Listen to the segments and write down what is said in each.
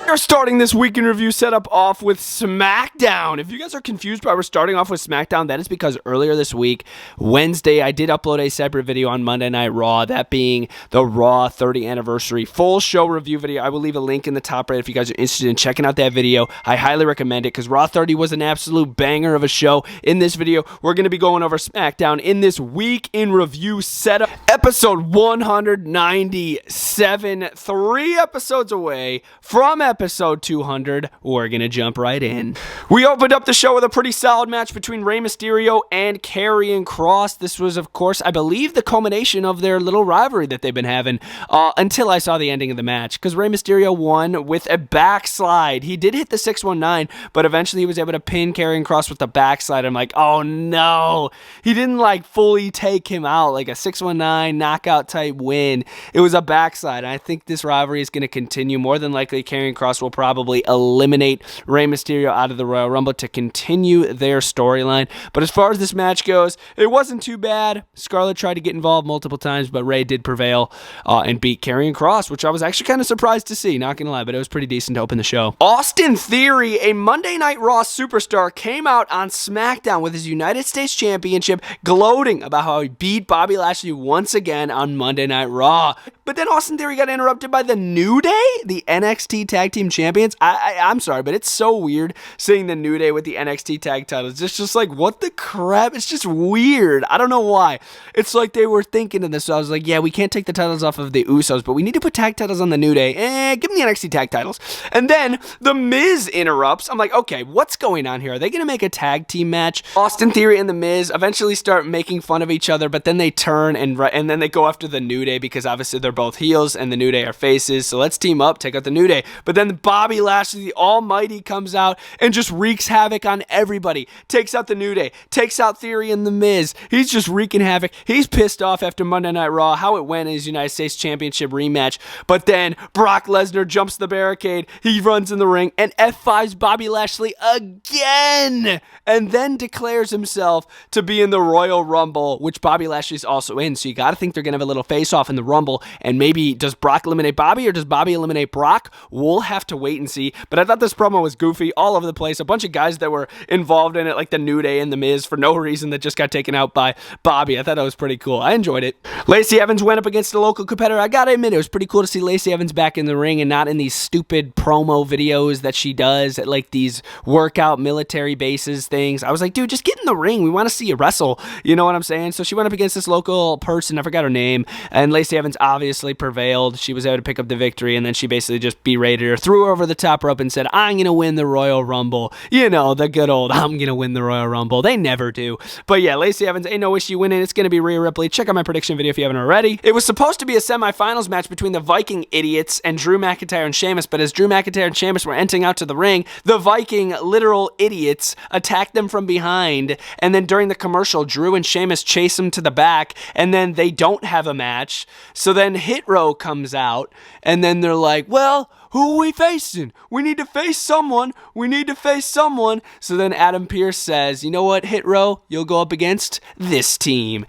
We're starting this week in review setup off with Smackdown. If you guys are confused why we're starting off with Smackdown, that is because earlier this week, Wednesday, I did upload a separate video on Monday Night Raw, that being the Raw 30th anniversary full show review video. I will leave a link in the top right if you guys are interested in checking out that video. I highly recommend it because Raw 30 was an absolute banger of a show. In this video, we're going to be going over Smackdown in this week in review setup. Episode 197, 3 episodes away from episode 200. We're going to jump right in. We opened up the show with a pretty solid match between Rey Mysterio and Karrion Kross. This was, of course, I believe the culmination of their little rivalry that they've been having until I saw the ending of the match, because Rey Mysterio won with a backslide. He did hit the 619, but eventually he was able to pin Karrion Kross with the backslide. I'm like, oh no. He didn't like fully take him out like a 619 knockout type win. It was a backslide. I think this rivalry is going to continue. More than likely, Karrion Kross will probably eliminate Rey Mysterio out of the Royal Rumble to continue their storyline. But as far as this match goes, it wasn't too bad. Scarlett tried to get involved multiple times, but Rey did prevail and beat Karrion Kross, which I was actually kind of surprised to see, not gonna lie, but it was pretty decent to open the show. Austin Theory, a Monday Night Raw superstar, came out on SmackDown with his United States Championship, gloating about how he beat Bobby Lashley once again on Monday Night Raw. But then Austin Theory got interrupted by the New Day, the NXT Tag Team Champions. I'm sorry, but it's so weird seeing the New Day with the NXT tag titles. It's just like, what the crap? It's just weird. I don't know why. It's like they were thinking of this. So I was like, yeah, we can't take the titles off of the Usos, but we need to put tag titles on the New Day. Give them the NXT tag titles. And then The Miz interrupts. I'm like, okay, what's going on here? Are they going to make a tag team match? Austin Theory and The Miz eventually start making fun of each other, but then they turn and then they go after the New Day because obviously they're both heels and the New Day are faces. So let's team up, take out the New Day. But then Bobby Lashley, the Almighty, comes out and just wreaks havoc on everybody. Takes out the New Day, takes out Theory and The Miz. He's just wreaking havoc. He's pissed off after Monday Night Raw, how it went in his United States Championship rematch. But then Brock Lesnar jumps the barricade. He runs in the ring and F5s Bobby Lashley again. And then declares himself to be in the Royal Rumble, which Bobby Lashley's also in. So you got to think they're going to have a little face-off in the Rumble. And maybe does Brock eliminate Bobby or does Bobby eliminate Brock? We'll have to wait and see. But I thought this promo was goofy all over the place. A bunch of guys that were involved in it, like the New Day and The Miz, for no reason, that just got taken out by Bobby. I thought that was pretty cool. I enjoyed it. Lacey Evans went up against a local competitor. I gotta admit, it was pretty cool to see Lacey Evans back in the ring and not in these stupid promo videos that she does at like these workout military bases things. I was like, dude, just get in the ring. We want to see you wrestle. You know what I'm saying? So she went up against this local person. I forgot her name. And Lacey Evans obviously prevailed. She was able to pick up the victory, and then she basically just berated her, threw her over the top rope and said, I'm going to win the Royal Rumble. You know, the good old, I'm going to win the Royal Rumble. They never do. But yeah, Lacey Evans, ain't no issue winning. It's going to be Rhea Ripley. Check out my prediction video if you haven't already. It was supposed to be a semifinals match between the Viking idiots and Drew McIntyre and Sheamus, but as Drew McIntyre and Sheamus were entering out to the ring, the Viking literal idiots attacked them from behind, and then during the commercial, Drew and Sheamus chase them to the back, and then they don't have a match. So then Hit Row comes out, and then they're like, well, who are we facing? We need to face someone. We need to face someone. So then Adam Pearce says, you know what, Hit Row? You'll go up against this team.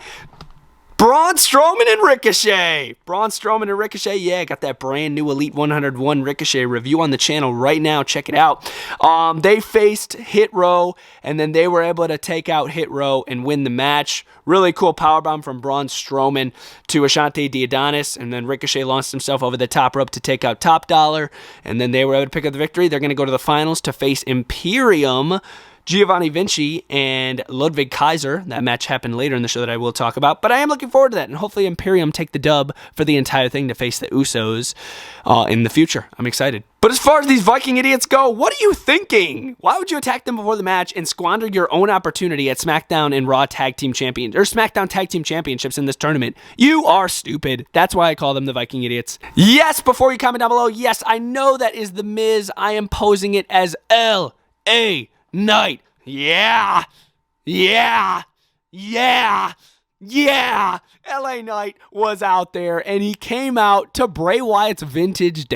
Braun Strowman and Ricochet. Braun Strowman and Ricochet. Yeah, got that brand new Elite 101 Ricochet review on the channel right now. Check it out. They faced Hit Row, and then they were able to take out Hit Row and win the match. Really cool powerbomb from Braun Strowman to Ashante Diadonis, and then Ricochet launched himself over the top rope to take out Top Dollar, and then they were able to pick up the victory. They're going to go to the finals to face Imperium, Giovanni Vinci, and Ludwig Kaiser. That match happened later in the show that I will talk about, but I am looking forward to that, and hopefully Imperium take the dub for the entire thing to face the Usos in the future. I'm excited. But as far as these Viking idiots go, what are you thinking? Why would you attack them before the match and squander your own opportunity at SmackDown and Raw Tag Team Champions, or SmackDown Tag Team Championships in this tournament? You are stupid. That's why I call them the Viking idiots. Yes, before you comment down below, yes, I know that is The Miz. I am posing it as L.A. Knight. Yeah. Yeah, LA Knight was out there, and he came out to Bray Wyatt's vintage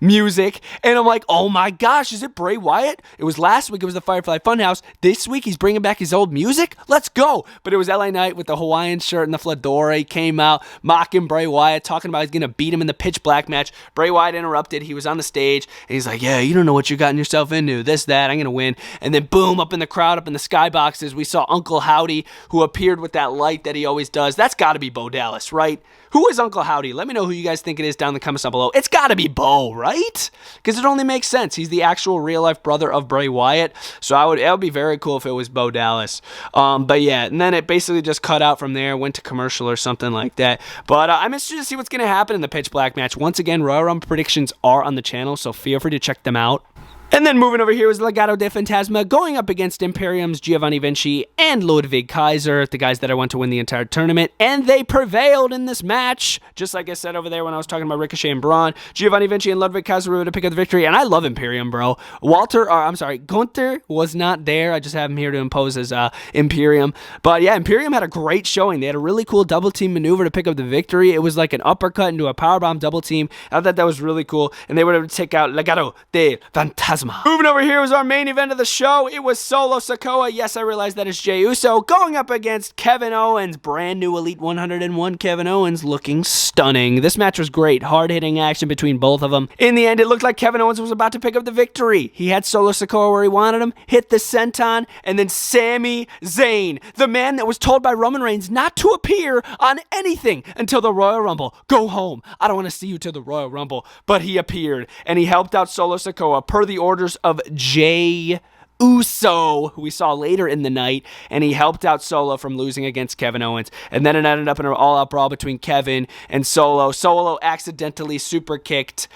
music, and I'm like, oh my gosh, is it Bray Wyatt? It was last week, it was the Firefly Funhouse. This week, he's bringing back his old music? Let's go. But it was LA Knight with the Hawaiian shirt and the fedora. He came out mocking Bray Wyatt, talking about he's going to beat him in the pitch black match. Bray Wyatt interrupted. He was on the stage, and he's like, yeah, you don't know what you gotten yourself into. This, that, I'm going to win. And then boom, up in the crowd, up in the sky boxes, we saw Uncle Howdy, who appeared with that light that he always does. That's got to be Bo Dallas, right? Who is Uncle Howdy? Let me know who you guys think it is down in the comments down below. It's got to be Bo, right? Because it only makes sense. He's the actual real-life brother of Bray Wyatt, so it would be very cool if it was Bo Dallas. But yeah, and then it basically just cut out from there, went to commercial or something like that. But I'm interested to see what's going to happen in the pitch black match. Once again, Royal Rumble predictions are on the channel, so feel free to check them out. And then moving over here is Legado de Fantasma going up against Imperium's Giovanni Vinci and Ludwig Kaiser, the guys that I want to win the entire tournament. And they prevailed in this match, just like I said over there when I was talking about Ricochet and Braun. Giovanni Vinci and Ludwig Kaiser were able to pick up the victory, and I love Imperium, bro. Gunther was not there. I just have him here to impose as Imperium. But yeah, Imperium had a great showing. They had a really cool double team maneuver to pick up the victory. It was like an uppercut into a powerbomb double team. I thought that was really cool, and they were able to take out Legado de Fantasma. Moving over here was our main event of the show. It was Solo Sikoa. Yes, I realize that is Jey Uso going up against Kevin Owens. Brand new Elite 101 Kevin Owens, looking stunning. This match was great. Hard-hitting action between both of them. In the end, it looked like Kevin Owens was about to pick up the victory. He had Solo Sikoa where he wanted him, hit the senton, and then Sami Zayn, the man that was told by Roman Reigns not to appear on anything until the Royal Rumble. Go home. I don't want to see you till the Royal Rumble. But he appeared, and he helped out Solo Sikoa per the orders of Jey Uso, who we saw later in the night, and he helped out Solo from losing against Kevin Owens. And then it ended up in an all-out brawl between Kevin and Solo. Solo accidentally super kicked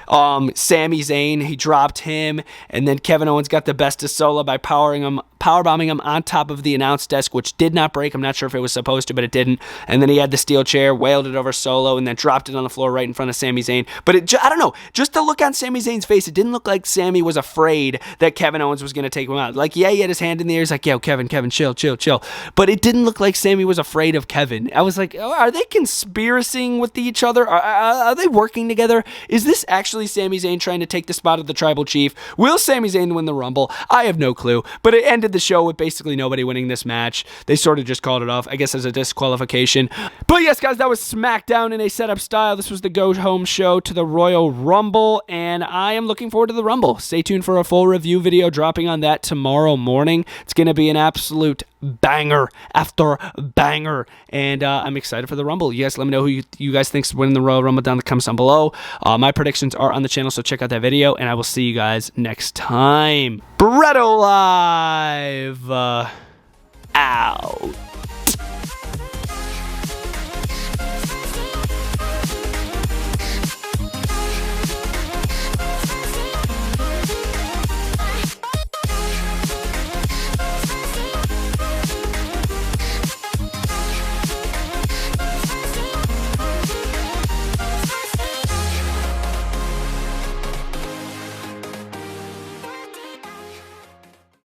Sami Zayn. He dropped him, and then Kevin Owens got the best of Solo by powerbombing him on top of the announce desk, which did not break. I'm not sure if it was supposed to, but it didn't. And then he had the steel chair, wailed it over Solo, and then dropped it on the floor right in front of Sami Zayn. But I don't know, just the look on Sami Zayn's face, it didn't look like Sami was afraid that Kevin Owens was going to take him out. Like, yeah, he had his hand in the air. He's like, yo, Kevin, chill. But it didn't look like Sami was afraid of Kevin. I was like, oh, are they conspiracying with each other? Are they working together? Is this actually Sami Zayn trying to take the spot of the Tribal Chief? Will Sami Zayn win the Rumble? I have no clue. But it ended the show with basically nobody winning this match. They sort of just called it off, I guess, as a disqualification. But yes, guys, that was Smackdown in a setup style. This was the go-home show to the Royal Rumble, and I am looking forward to the Rumble. Stay tuned for a full review video dropping on that tomorrow morning. It's going to be an absolute banger after banger, and I'm excited for the Rumble. You guys let me know who you guys think's winning the Royal Rumble down in the comments down below. My predictions are on the channel, so check out that video, and I will see you guys next time. Bretto Live out.